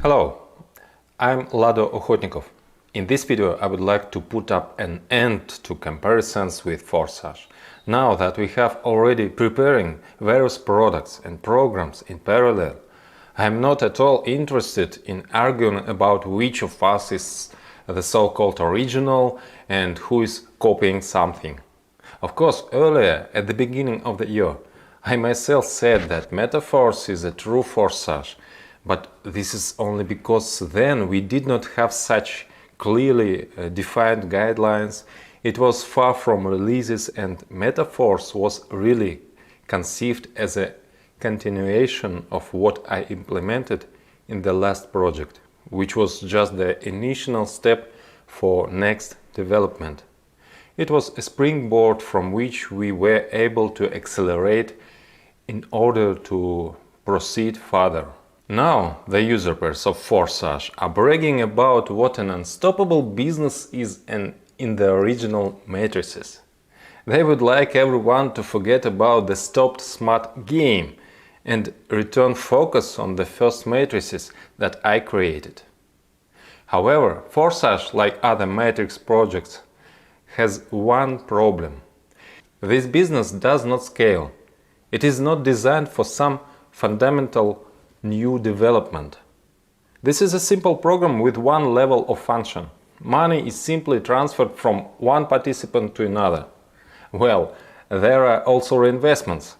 Hello, I'm Lado Okhotnikov. In this video I would like to put up an end to comparisons with Forsage. Now that we have already preparing various products and programs in parallel, I am not at all interested in arguing about which of us is the so-called original and who is copying something. Of course, earlier, at the beginning of the year, I myself said that Metaforce is a true Forsage, but this is only because then we did not have such clearly defined guidelines. It was far from releases, and Metaforce was really conceived as a continuation of what I implemented in the last project, which was just the initial step for next development. It was a springboard from which we were able to accelerate in order to proceed further. Now the usurpers of Forsage are bragging about what an unstoppable business is in the original matrices. They would like everyone to forget about the stopped smart game and return focus on the first matrices that I created. However, Forsage, like other matrix projects, has one problem. This business does not scale. It is not designed for some fundamental new development. This is a simple program with one level of function. Money is simply transferred from one participant to another. Well, there are also reinvestments,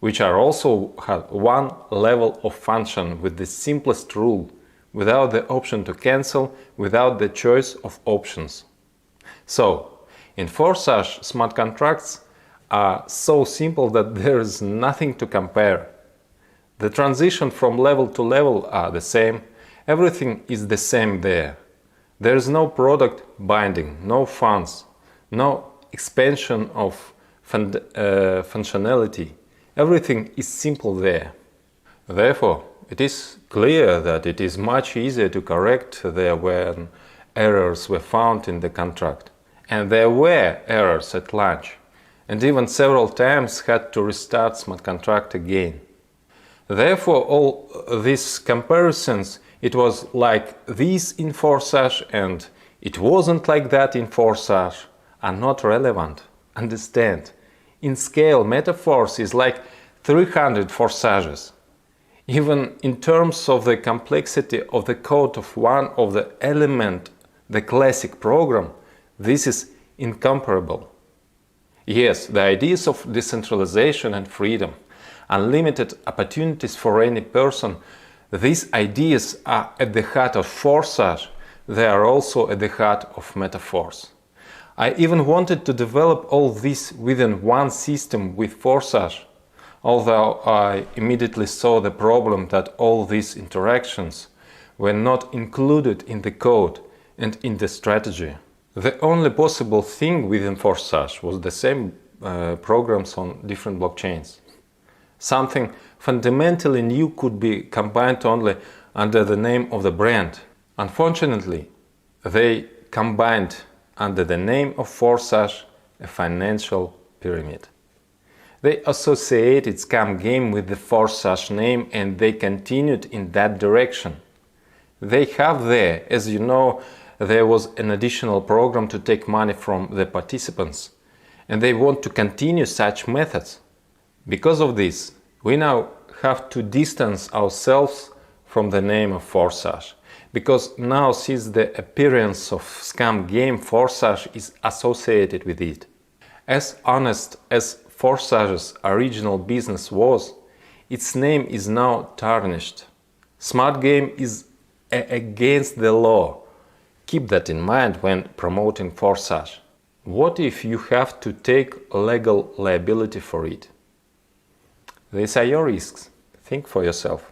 which are also have one level of function with the simplest rule, without the option to cancel, without the choice of options. So, in Forsage, smart contracts are so simple that there is nothing to compare. The transition from level to level are the same, everything is the same there. There is no product binding, no funds, no expansion of functionality. Everything is simple there. Therefore, it is clear that it is much easier to correct there when errors were found in the contract. And there were errors at launch, and even several times had to restart smart contract again. Therefore, all these comparisons, it was like this in Forsage and it wasn't like that in Forsage, are not relevant. Understand, in scale, Metaforce is like 300 Forsages. Even in terms of the complexity of the code of one of the element, the classic program, this is incomparable. Yes, the ideas of decentralization and freedom, unlimited opportunities for any person, these ideas are at the heart of Forsage. They are also at the heart of Metaforce. I even wanted to develop all this within one system with Forsage, although I immediately saw the problem that all these interactions were not included in the code and in the strategy. The only possible thing within Forsage was the same programs on different blockchains. Something fundamentally new could be combined only under the name of the brand. Unfortunately, they combined under the name of Forsage a financial pyramid. They associated scam game with the Forsage name and they continued in that direction. They have there, as you know, there was an additional program to take money from the participants, and they want to continue such methods. Because of this, we now have to distance ourselves from the name of Forsage, because now since the appearance of scam game, Forsage is associated with it. As honest as Forsage's original business was, its name is now tarnished. Smart game is against the law. Keep that in mind when promoting Forsage. What if you have to take legal liability for it? These are your risks. Think for yourself.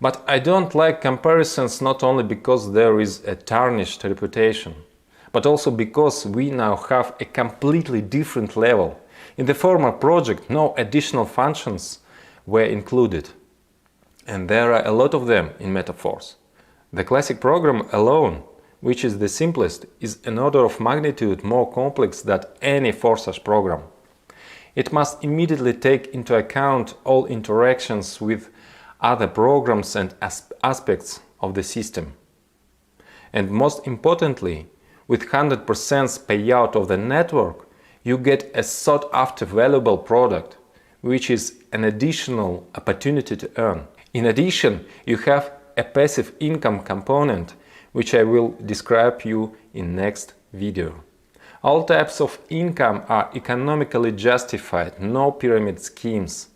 But I don't like comparisons not only because there is a tarnished reputation, but also because we now have a completely different level. In the former project, no additional functions were included, and there are a lot of them in Metaforce. The classic program alone, which is the simplest, is an order of magnitude more complex than any Forsage program. It must immediately take into account all interactions with other programs and aspects of the system. And most importantly, with 100% payout of the network, you get a sought-after valuable product, which is an additional opportunity to earn. In addition, you have a passive income component, which I will describe you in next video. All types of income are economically justified, no pyramid schemes.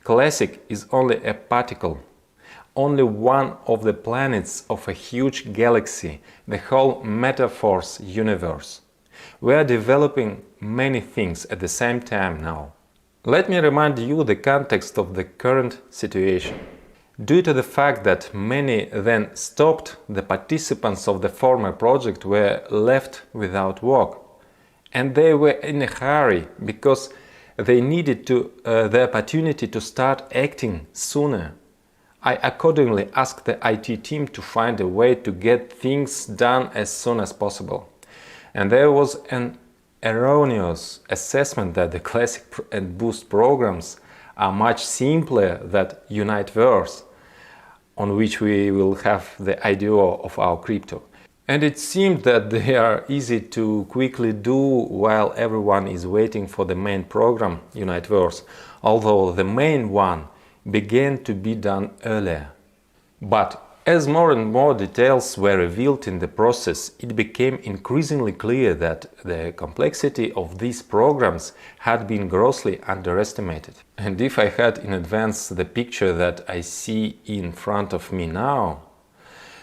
Classic is only a particle, only one of the planets of a huge galaxy, the whole metaphors universe. We are developing many things at the same time now. Let me remind you the context of the current situation. Due to the fact that many then stopped, the participants of the former project were left without work. And they were in a hurry because they needed the opportunity to start acting sooner. I accordingly asked the IT team to find a way to get things done as soon as possible. And there was an erroneous assessment that the Classic and Boost programs are much simpler than Uniteverse, on which we will have the IDO of our crypto. And it seemed that they are easy to quickly do while everyone is waiting for the main program, Uniteverse, although the main one began to be done earlier. But as more and more details were revealed in the process, it became increasingly clear that the complexity of these programs had been grossly underestimated. And if I had in advance the picture that I see in front of me now,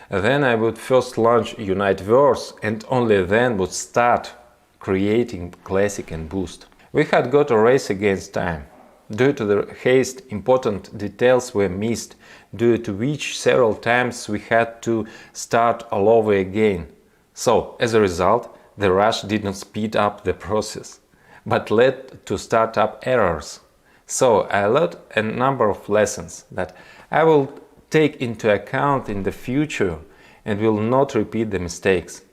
then I would first launch Uniteverse and only then would start creating Classic and Boost. We had got a race against time. Due to the haste, important details were missed, due to which several times we had to start all over again. So, as a result, the rush did not speed up the process, but led to startup errors. So, I learned a number of lessons that I will take into account in the future and will not repeat the mistakes.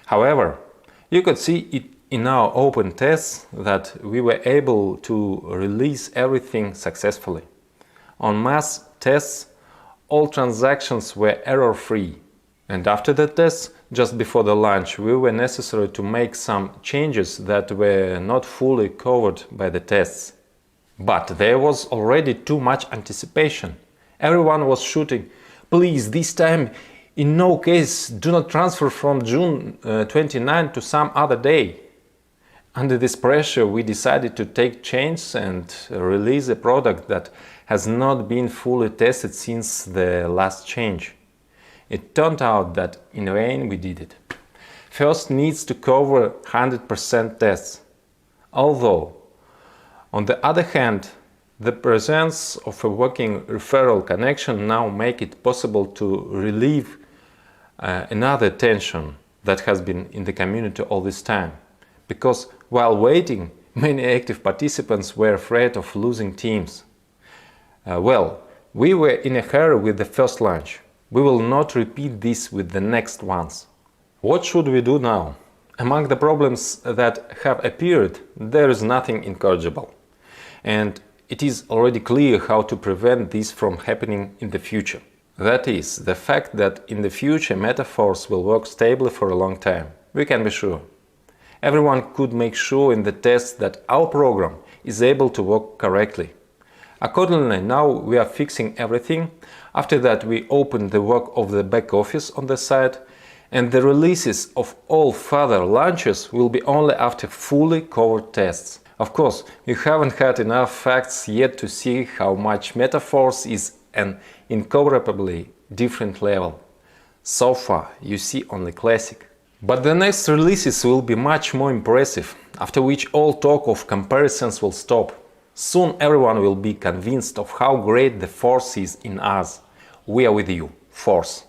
However, you could see it in our open tests that we were able to release everything successfully. On mass tests, all transactions were error-free. And after the tests, just before the launch, we were necessary to make some changes that were not fully covered by the tests. But there was already too much anticipation. Everyone was shooting, please, this time, in no case, do not transfer from June 29 to some other day. Under this pressure, we decided to take chances and release a product that has not been fully tested since the last change. It turned out that in vain we did it. First needs to cover 100% tests. Although, on the other hand, the presence of a working referral connection now make it possible to relieve another tension that has been in the community all this time. Because while waiting, many active participants were afraid of losing teams. We were in a hurry with the first launch. We will not repeat this with the next ones. What should we do now? Among the problems that have appeared, there is nothing incorrigible. And it is already clear how to prevent this from happening in the future. That is, the fact that in the future metaphors will work stably for a long time. We can be sure. Everyone could make sure in the tests that our program is able to work correctly. Accordingly, now we are fixing everything. After that, we open the work of the back office on the site, and the releases of all further launches will be only after fully covered tests. Of course, you haven't had enough facts yet to see how much metaphors is an incomparably different level. So far, you see only Classic. But the next releases will be much more impressive, after which all talk of comparisons will stop. Soon everyone will be convinced of how great the force is in us. We are with you, Force.